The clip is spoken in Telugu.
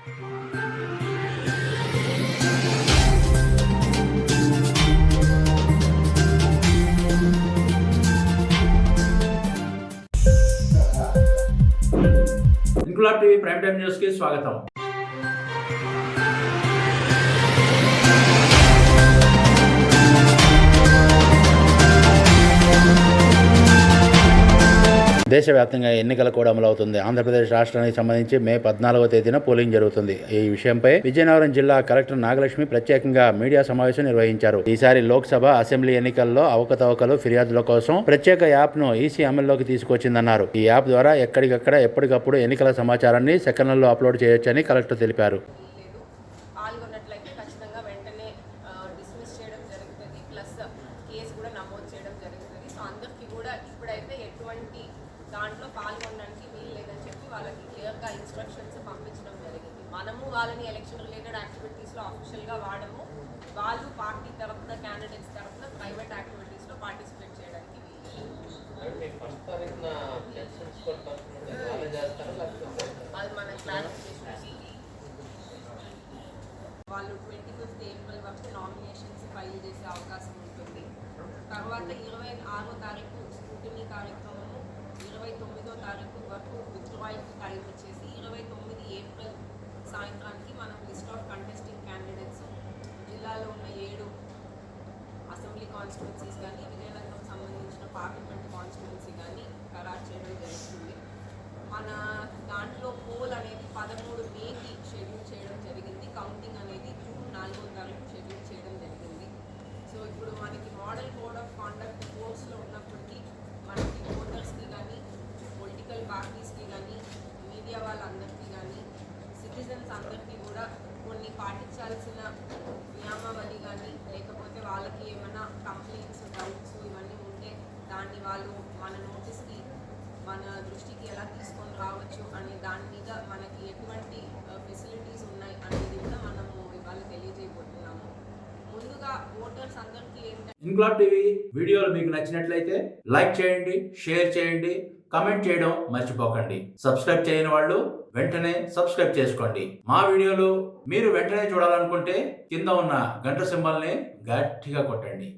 Inquilab TV prime time news కి స్వాగతం. దేశవ్యాప్తంగా ఎన్నికల కూడా అమలవుతుంది. ఆంధ్రప్రదేశ్ రాష్ట్రానికి సంబంధించి మే 14వ తేదీన పోలింగ్ జరుగుతుంది. ఈ విషయంపై విజయనగరం జిల్లా కలెక్టర్ నాగలక్ష్మి ప్రత్యేకంగా మీడియా సమావేశం నిర్వహించారు. ఈసారి లోక్సభ, అసెంబ్లీ ఎన్నికల్లో అవకతవకలు, ఫిర్యాదుల కోసం ప్రత్యేక యాప్ ను ఈసీ అమల్లోకి తీసుకొచ్చిందన్నారు. ఈ యాప్ ద్వారా ఎక్కడికక్కడ ఎప్పటికప్పుడు ఎన్నికల సమాచారాన్ని సెకన్లలో అప్లోడ్ చేయొచ్చని కలెక్టర్ తెలిపారు. దాంట్లో పాల్గొనడానికి వీలు లేదని చెప్పి వాళ్ళకి క్లియర్గా ఇన్స్ట్రక్షన్స్ పంపించడం జరిగింది. మనము వాళ్ళని ఎలక్షన్ రిలేటెడ్ యాక్టివిటీస్లో అఫీషియల్గా వాడము. వాళ్ళు పార్టీ తరఫున, క్యాండిడేట్స్ తరఫున ప్రైవేట్ యాక్టివిటీస్లో పార్టిసిపేట్ చేయడానికి అది మన క్లారిఫికేషన్. వాళ్ళు 25th ఏప్రిల్ వరకు నామినేషన్స్ ఫైల్ చేసే అవకాశం ఉంటుంది. తర్వాత 26వ తారీఖు స్క్రూటినీ కార్యక్రమము, 29వ తారీఖు వరకు విత్డ్రాయల్కి టైం ఇచ్చేసి 29 ఏప్రిల్ సాయంత్రానికి మనం లిస్ట్ ఆఫ్ కంటెస్టింగ్ క్యాండిడేట్స్ జిల్లాలో ఉన్న 7 అసెంబ్లీ కాన్స్టిట్యున్సీస్ కానీ, విజయనగరం సంబంధించిన పార్లమెంట్ కాన్స్టిట్యున్సీ కానీ ఖరారు చేయడం జరుగుతుంది. మన దాంట్లో పోల్ అనేది 13 మేకి షెడ్యూల్ చేయడం జరిగింది. కౌంటింగ్ అనేది జూన్ 4వ తారీఖు షెడ్యూల్ చేయడం జరిగింది. సో ఇప్పుడు మనకి మోడల్ కోడ్ ఆఫ్ కాండక్ట్ కోర్స్లో ఉన్నప్పటికీ మనకి ఓటర్స్కి కానీ, పొలిటికల్ పార్టీస్కి కానీ, మీడియా వాళ్ళందరికీ కానీ, సిటిజన్స్ అందరికీ కూడా కొన్ని పాటించాల్సిన నియమావళి కానీ, లేకపోతే వాళ్ళకి ఏమైనా కంప్లైంట్స్, డౌట్స్ ఇవన్నీ ఉంటే దాన్ని వాళ్ళు మన నోటీస్కి, మన దృష్టికి ఎలా తీసుకొని రావచ్చు అనే దాని మీద మనకి ఎటువంటి ఫెసిలిటీస్ ఉన్నాయి అనేది కూడా మనము ఇవాళ తెలియజేయబోతున్నాము. ముందుగా ఓటర్స్ అందరికీ ఏంటంటే, ఇంక్లాబ్ టీవీ వీడియోలు మీకు నచ్చినట్లయితే లైక్ చేయండి, షేర్ చేయండి, కమెంట్ చేయడం మర్చిపోకండి. సబ్స్క్రైబ్ చేయని వాళ్ళు వెంటనే సబ్స్క్రైబ్ చేసుకోండి. మా వీడియోలు మీరు వెంటనే చూడాలనుకుంటే కింద ఉన్న గంట సింబల్ని గట్టిగా కొట్టండి.